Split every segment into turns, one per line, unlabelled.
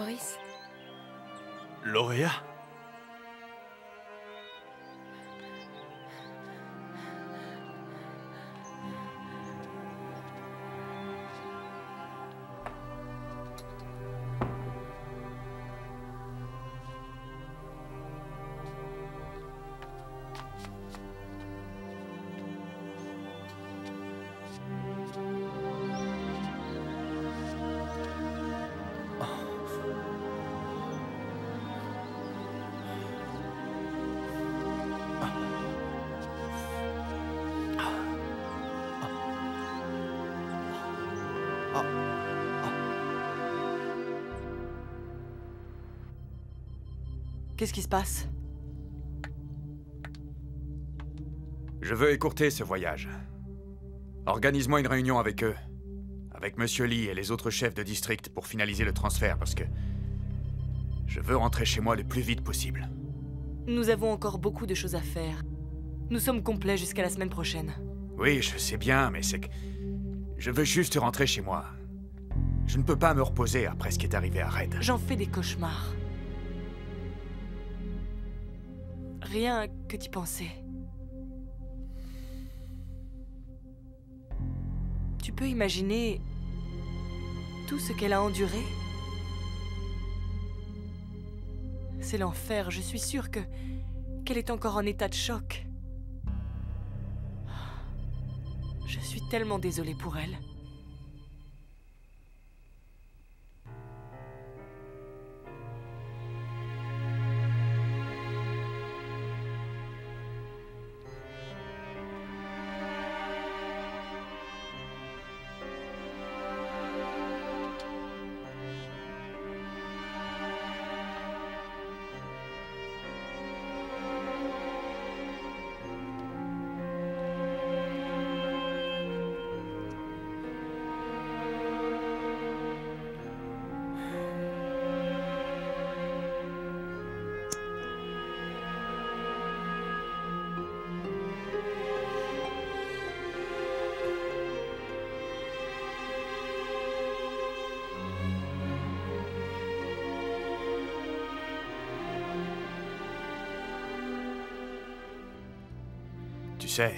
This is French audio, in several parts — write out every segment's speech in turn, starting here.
Boris?
Lauréat?
Qu'est-ce qui se passe?
Je veux écourter ce voyage. Organise-moi une réunion avec eux. Avec Monsieur Lee et les autres chefs de district pour finaliser le transfert, parce que... je veux rentrer chez moi le plus vite possible.
Nous avons encore beaucoup de choses à faire. Nous sommes complets jusqu'à la semaine prochaine.
Oui, je sais bien, mais c'est que... je veux juste rentrer chez moi. Je ne peux pas me reposer après ce qui est arrivé à Red.
J'en fais des cauchemars. Rien que d'y penser. Tu peux imaginer tout ce qu'elle a enduré? C'est l'enfer, je suis sûre qu'elle est encore en état de choc. Je suis tellement désolée pour elle.
Tu sais...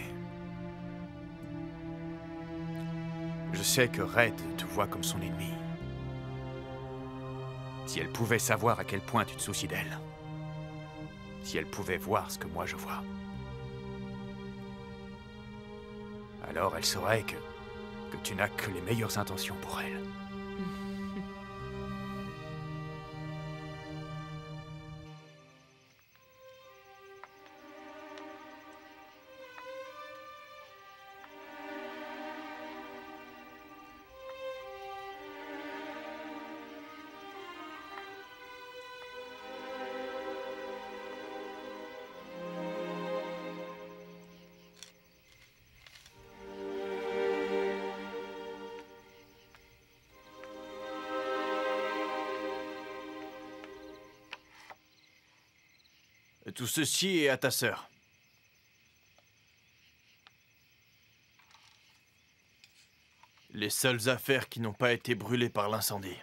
je sais que Red te voit comme son ennemi. Si elle pouvait savoir à quel point tu te soucies d'elle. Si elle pouvait voir ce que moi je vois. Alors elle saurait que tu n'as que les meilleures intentions pour elle.
Tout ceci est à ta sœur. Les seules affaires qui n'ont pas été brûlées par l'incendie.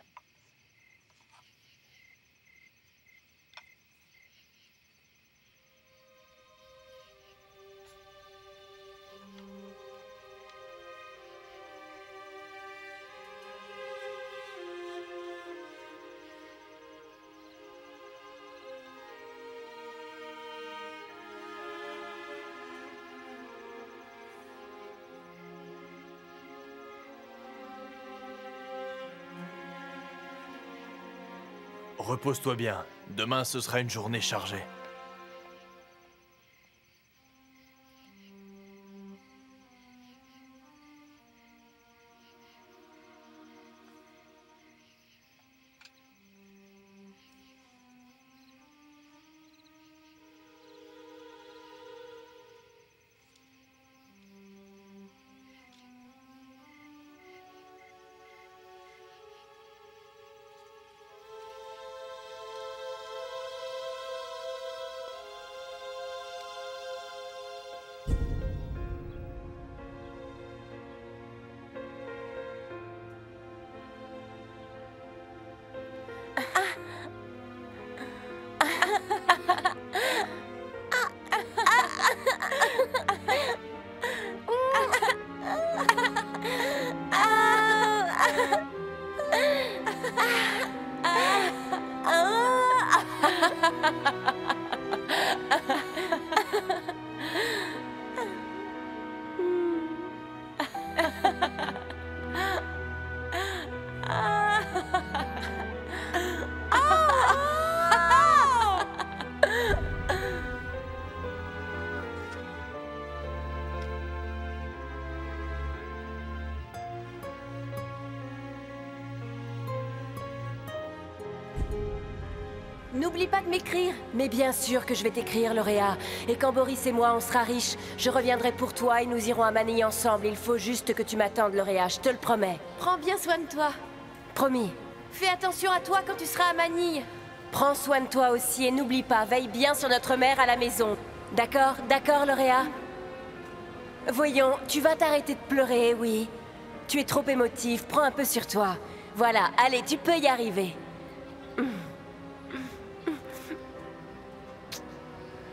Repose-toi bien. Demain, ce sera une journée chargée.
N'oublie pas de m'écrire. Mais bien sûr que je vais t'écrire, Lauréat. Et quand Boris et moi, on sera riches, je reviendrai pour toi et nous irons à Manille ensemble. Il faut juste que tu m'attendes, Lauréat, je te le promets.
Prends bien soin de toi.
Promis.
Fais attention à toi quand tu seras à Manille.
Prends soin de toi aussi et n'oublie pas, veille bien sur notre mère à la maison. D'accord? D'accord, Lauréat? Voyons, tu vas t'arrêter de pleurer, oui. Tu es trop émotif, prends un peu sur toi. Voilà, allez, tu peux y arriver.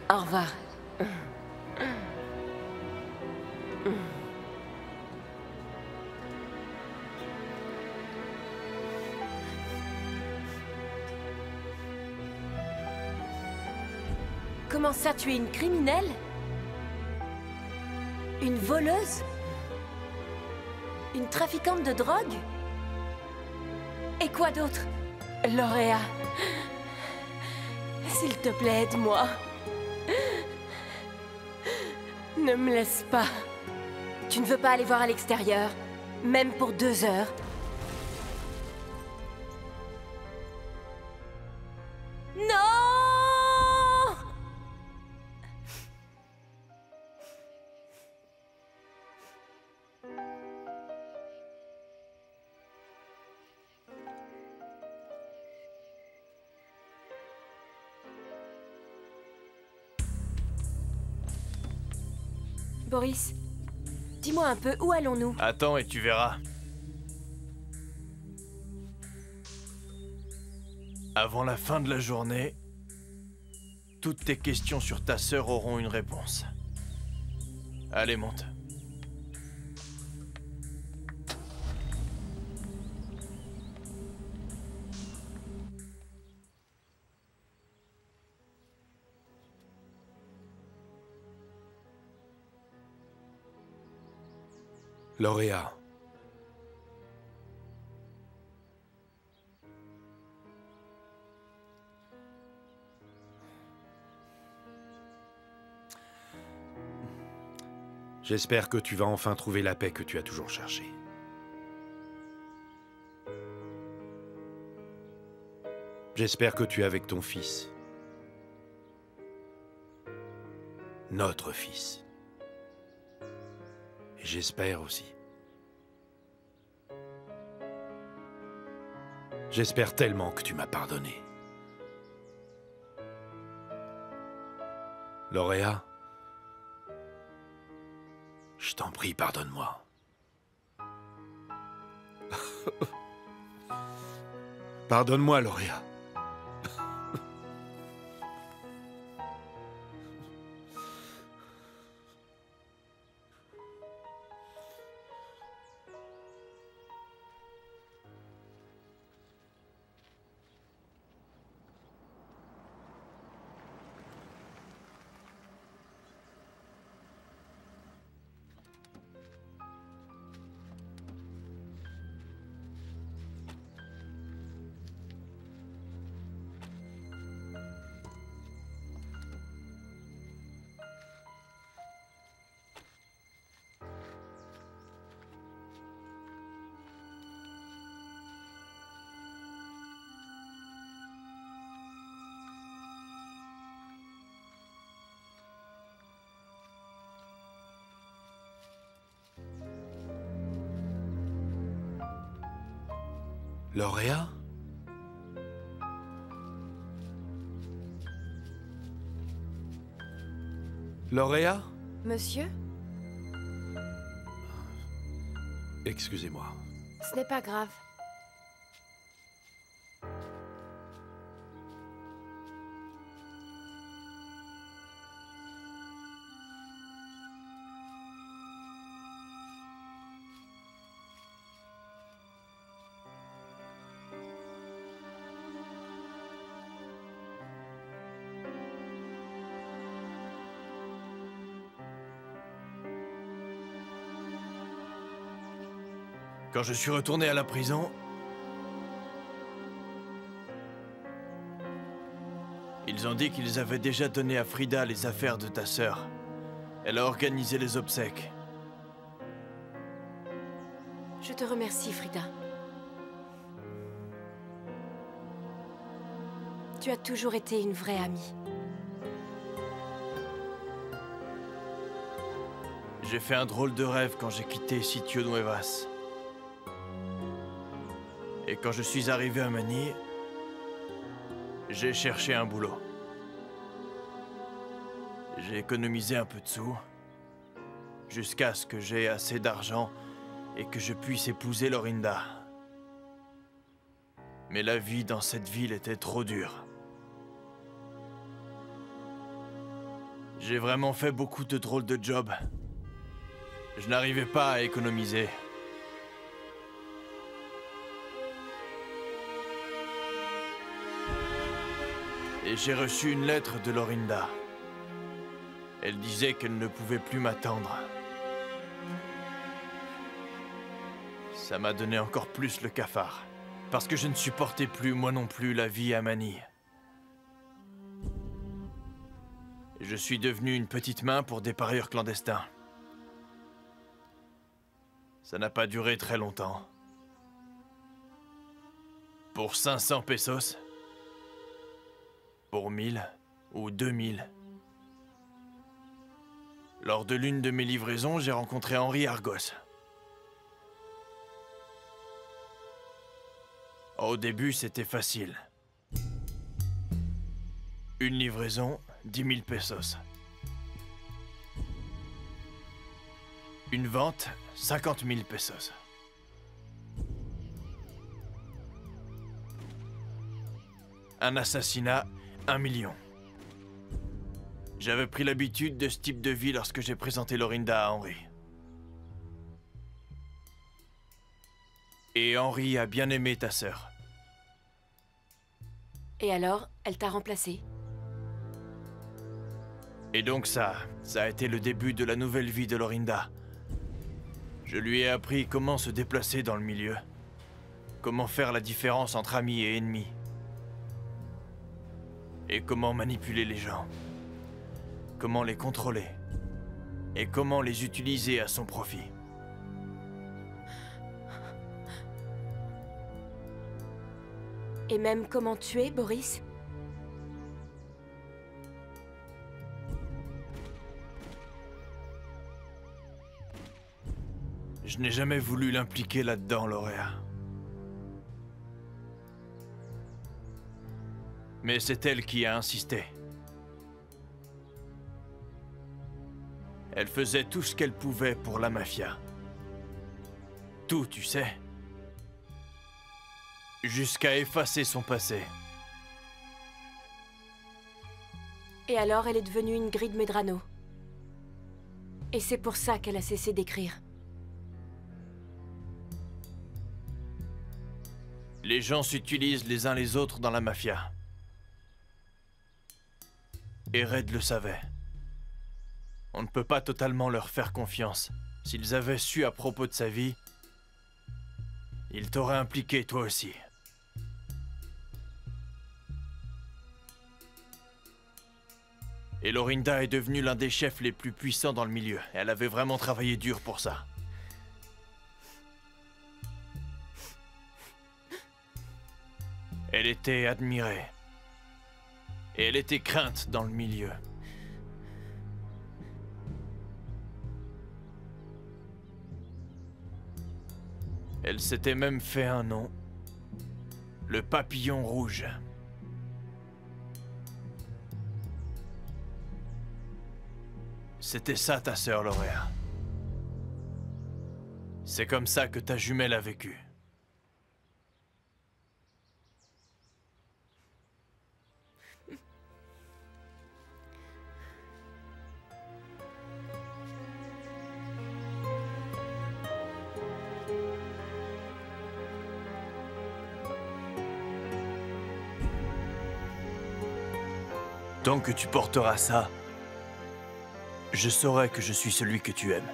Au revoir. Comment ça, tu es une criminelle? Une voleuse? Une trafiquante de drogue? Et quoi d'autre? Lauréat, s'il te plaît, aide-moi. Ne me laisse pas. Tu ne veux pas aller voir à l'extérieur, même pour 2 heures? Non! Boris, dis-moi un peu, où allons-nous?
Attends et tu verras. Avant la fin de la journée, toutes tes questions sur ta sœur auront une réponse. Allez, monte.
Lauréat. J'espère que tu vas enfin trouver la paix que tu as toujours cherchée. J'espère que tu es avec ton fils. Notre fils. Et j'espère aussi. J'espère tellement que tu m'as pardonné. Lauréat, je t'en prie, pardonne-moi. Pardonne-moi, Lauréat. Lauréat? Lauréat?
Monsieur?
Excusez-moi.
Ce n'est pas grave.
Quand je suis retourné à la prison, ils ont dit qu'ils avaient déjà donné à Frida les affaires de ta sœur. Elle a organisé les obsèques.
Je te remercie, Frida. Tu as toujours été une vraie amie.
J'ai fait un drôle de rêve quand j'ai quitté Sitio Nuevas. Et quand je suis arrivé à Manille, j'ai cherché un boulot. J'ai économisé un peu de sous, jusqu'à ce que j'aie assez d'argent et que je puisse épouser Lorinda. Mais la vie dans cette ville était trop dure. J'ai vraiment fait beaucoup de drôles de jobs. Je n'arrivais pas à économiser. Et j'ai reçu une lettre de Lorinda. Elle disait qu'elle ne pouvait plus m'attendre. Ça m'a donné encore plus le cafard. Parce que je ne supportais plus, moi non plus, la vie à Manille. Je suis devenu une petite main pour des parieurs clandestins. Ça n'a pas duré très longtemps. Pour 500 pesos, pour 1000 ou 2000. Lors de l'une de mes livraisons, j'ai rencontré Henri Argos. Au début, c'était facile. Une livraison, 10 000 pesos. Une vente, 50 000 pesos. Un assassinat, 1 million. J'avais pris l'habitude de ce type de vie lorsque j'ai présenté Lorinda à Henri. Et Henri a bien aimé ta sœur.
Et alors, elle t'a remplacé?
Et donc ça a été le début de la nouvelle vie de Lorinda. Je lui ai appris comment se déplacer dans le milieu. Comment faire la différence entre amis et ennemis. Et comment manipuler les gens. Comment les contrôler. Et comment les utiliser à son profit.
Et même comment tuer Boris?
Je n'ai jamais voulu l'impliquer là-dedans, Lauréa. Mais c'est elle qui a insisté. Elle faisait tout ce qu'elle pouvait pour la mafia. Tout, tu sais. Jusqu'à effacer son passé.
Et alors, elle est devenue une grille de Medrano. Et c'est pour ça qu'elle a cessé d'écrire.
Les gens s'utilisent les uns les autres dans la mafia. Et Red le savait. On ne peut pas totalement leur faire confiance. S'ils avaient su à propos de sa vie, ils t'auraient impliqué toi aussi. Et Lorinda est devenue l'un des chefs les plus puissants dans le milieu. Elle avait vraiment travaillé dur pour ça. Elle était admirée. Et elle était crainte dans le milieu. Elle s'était même fait un nom. Le Papillon Rouge. C'était ça ta sœur, Lauréa. C'est comme ça que ta jumelle a vécu. Tant que tu porteras ça, je saurai que je suis celui que tu aimes.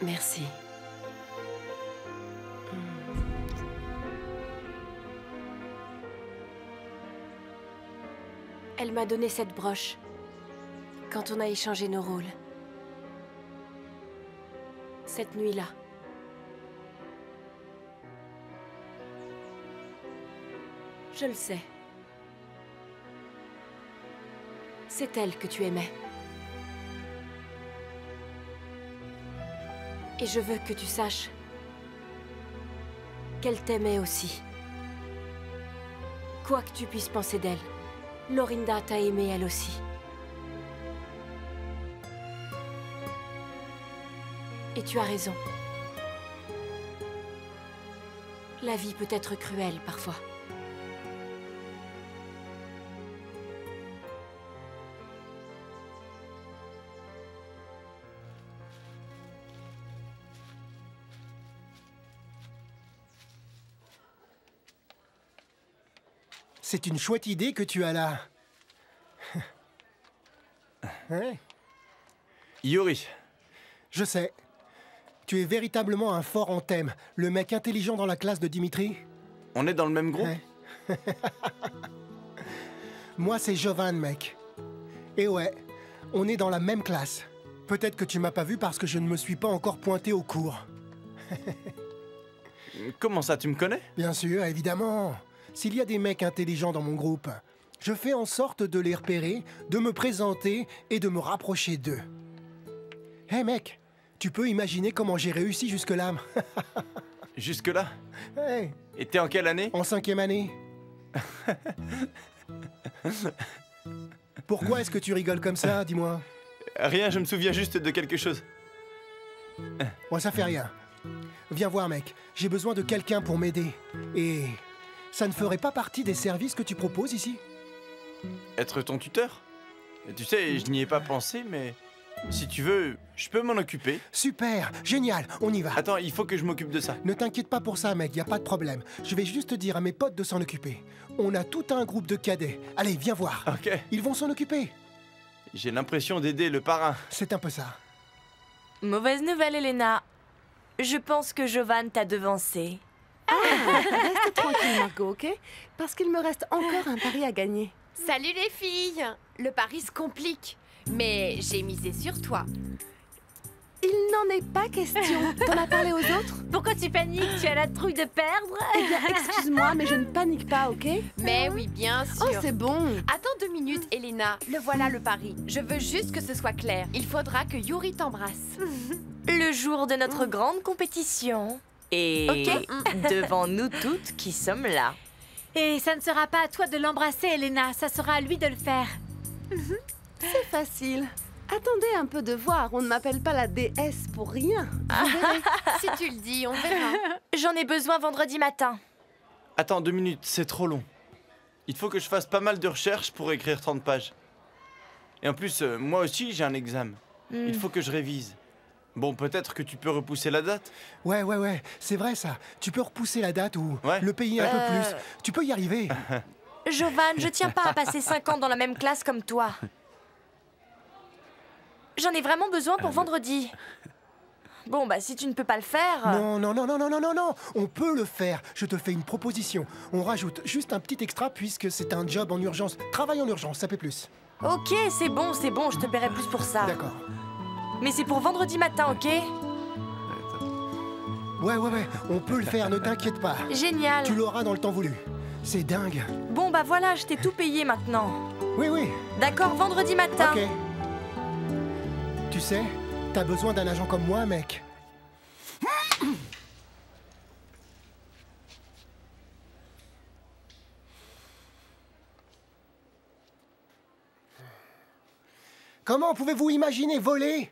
Merci. Elle m'a donné cette broche quand on a échangé nos rôles. Cette nuit-là. Je le sais. C'est elle que tu aimais. Et je veux que tu saches qu'elle t'aimait aussi. Quoi que tu puisses penser d'elle, Lorinda t'a aimé elle aussi. Et tu as raison. La vie peut être cruelle parfois.
C'est une chouette idée que tu as là. Hein?
Yuri,
Je sais. Tu es véritablement un fort en thème. Le mec intelligent dans la classe de Dimitri.
on est dans le même groupe?
Hein? Moi, c'est Jovan, mec. Et ouais, on est dans la même classe. Peut-être que tu m'as pas vu parce que je ne me suis pas encore pointé au cours.
Comment ça, tu me connais?
Bien sûr, évidemment. S'il y a des mecs intelligents dans mon groupe, je fais en sorte de les repérer, de me présenter et de me rapprocher d'eux. Hé mec, tu peux imaginer comment j'ai réussi jusque-là?
Jusque-là?
Hey,
Et t'es en quelle année?
en 5e année. Pourquoi est-ce que tu rigoles comme ça, dis-moi?
Rien, je me souviens juste de quelque chose.
Bon, ça fait rien. Viens voir, mec. J'ai besoin de quelqu'un pour m'aider. Et ça ne ferait pas partie des services que tu proposes ici?
Être ton tuteur? Et tu sais, je n'y ai pas pensé, mais si tu veux, je peux m'en occuper.
Super, génial, on y va.
Attends, il faut que je m'occupe de ça.
Ne t'inquiète pas pour ça, mec, y a pas de problème. Je vais juste dire à mes potes de s'en occuper. On a tout un groupe de cadets. Allez, viens voir.
Ok.
Ils vont s'en occuper.
J'ai l'impression d'aider le parrain.
C'est un peu ça.
Mauvaise nouvelle, Elena. Je pense que Jovan t'a devancé.
Reste tranquille, Margot, ok? Parce qu'il me reste encore un pari à gagner.
Salut les filles! Le pari se complique, mais j'ai misé sur toi.
Il n'en est pas question. T'en as parlé aux autres?
Pourquoi tu paniques? Tu as la trouille de perdre?
Eh bien, excuse-moi, mais je ne panique pas, ok?
Mais oui, bien sûr.
Oh, c'est bon.
Attends 2 minutes, Elena. Le voilà le pari. Je veux juste que ce soit clair. Il faudra que Yuri t'embrasse.
Le jour de notre grande compétition. Et devant nous toutes qui sommes là.
Et ça ne sera pas à toi de l'embrasser, Elena. Ça sera à lui de le faire.
C'est facile. Attendez un peu de voir, on ne m'appelle pas la déesse pour rien.
Si tu le dis, on verra.
J'en ai besoin vendredi matin.
Attends 2 minutes, c'est trop long. Il faut que je fasse pas mal de recherches pour écrire 30 pages. Et en plus, moi aussi j'ai un examen. Il faut que je révise. Bon, peut-être que tu peux repousser la date?
Ouais, c'est vrai ça. Tu peux repousser la date ou
Ouais.
le payer un peu plus. Tu peux y arriver.
Jovan, je tiens pas à passer 5 ans dans la même classe comme toi. J'en ai vraiment besoin pour vendredi. Bon, bah si tu ne peux pas le faire...
Non. On peut le faire. Je te fais une proposition. On rajoute juste un petit extra puisque c'est un job en urgence. Travail en urgence, ça paie plus.
Ok, c'est bon, je te paierai plus pour ça.
D'accord.
Mais c'est pour vendredi matin, ok?
Ouais. On peut le faire, ne t'inquiète pas.
Génial.
Tu l'auras dans le temps voulu. C'est dingue.
Bon, bah voilà, je t'ai tout payé maintenant.
Oui.
D'accord, vendredi matin.
Ok. Tu sais, t'as besoin d'un agent comme moi, mec. Comment pouvez-vous imaginer voler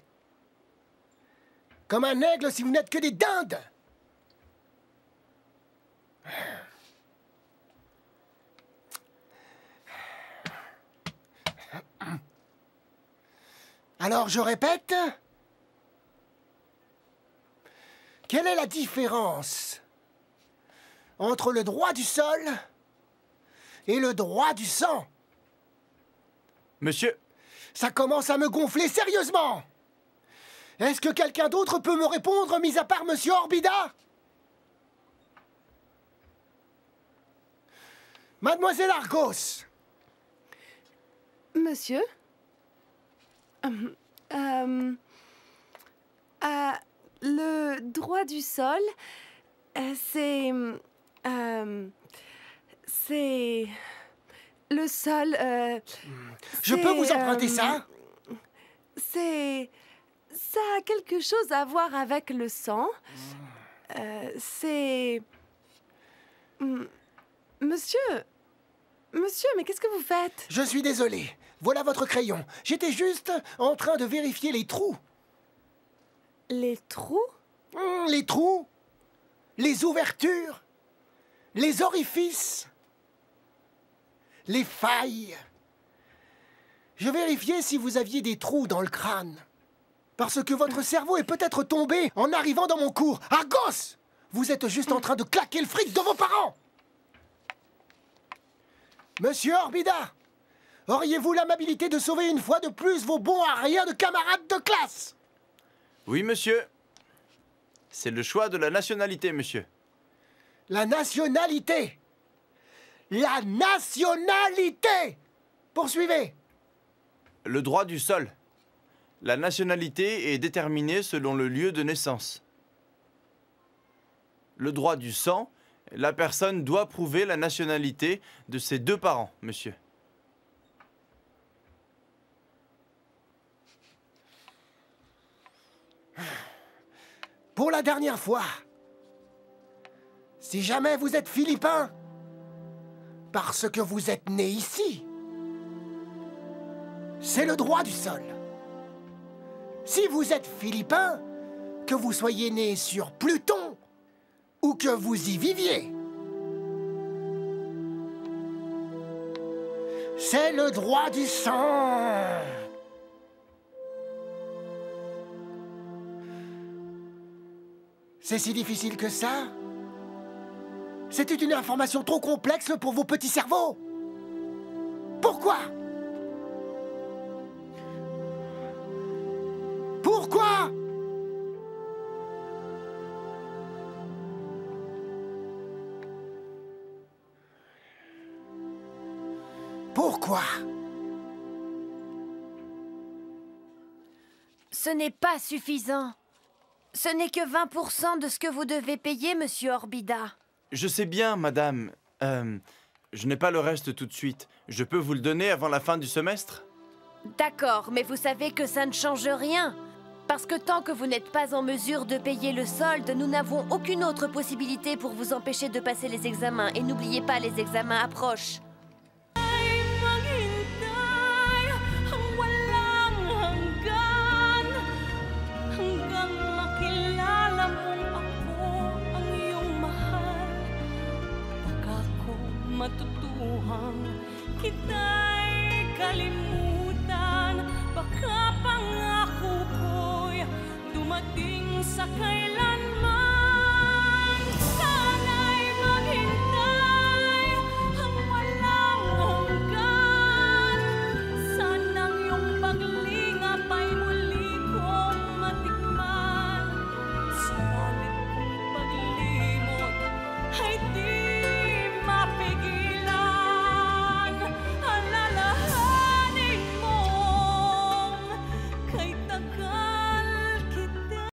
comme un aigle si vous n'êtes que des dindes? Alors, je répète. Quelle est la différence entre le droit du sol et le droit du sang?
Monsieur,
Ça commence à me gonfler sérieusement. Est-ce que quelqu'un d'autre peut me répondre, mis à part Monsieur Orbida? Mademoiselle Argos.
Monsieur? Le droit du sol, c'est... c'est... Le sol,
Je peux vous emprunter ça?
c'est... Ça a quelque chose à voir avec le sang. C'est... Monsieur... Monsieur, mais qu'est-ce que vous faites?
Je suis désolé. Voilà votre crayon. J'étais juste en train de vérifier les trous.
Les trous?
Les trous, les ouvertures, les orifices, les failles. Je vérifiais si vous aviez des trous dans le crâne. Parce que votre cerveau est peut-être tombé en arrivant dans mon cours. Argos! Vous êtes juste en train de claquer le fric de vos parents! Monsieur Orbida, auriez-vous l'amabilité de sauver une fois de plus vos bons à rien de camarades de classe?
Oui, monsieur. C'est le choix de la nationalité, monsieur.
La nationalité! La nationalité! Poursuivez!
Le droit du sol. La nationalité est déterminée selon le lieu de naissance. Le droit du sang, la personne doit prouver la nationalité de ses deux parents, monsieur.
Pour la dernière fois, si jamais vous êtes philippin, parce que vous êtes né ici, c'est le droit du sol. Si vous êtes philippin, que vous soyez né sur Pluton ou que vous y viviez, c'est le droit du sang. C'est si difficile que ça? C'était une information trop complexe pour vos petits cerveaux. Pourquoi? Pourquoi? Pourquoi?
Ce n'est pas suffisant. Ce n'est que 20% de ce que vous devez payer, Monsieur Orbida.
Je sais bien, madame. Je n'ai pas le reste tout de suite. Je peux vous le donner avant la fin du semestre?
D'accord, mais vous savez que ça ne change rien. Parce que tant que vous n'êtes pas en mesure de payer le solde, nous n'avons aucune autre possibilité pour vous empêcher de passer les examens. Et n'oubliez pas, les examens approchent.
Matutuhang kita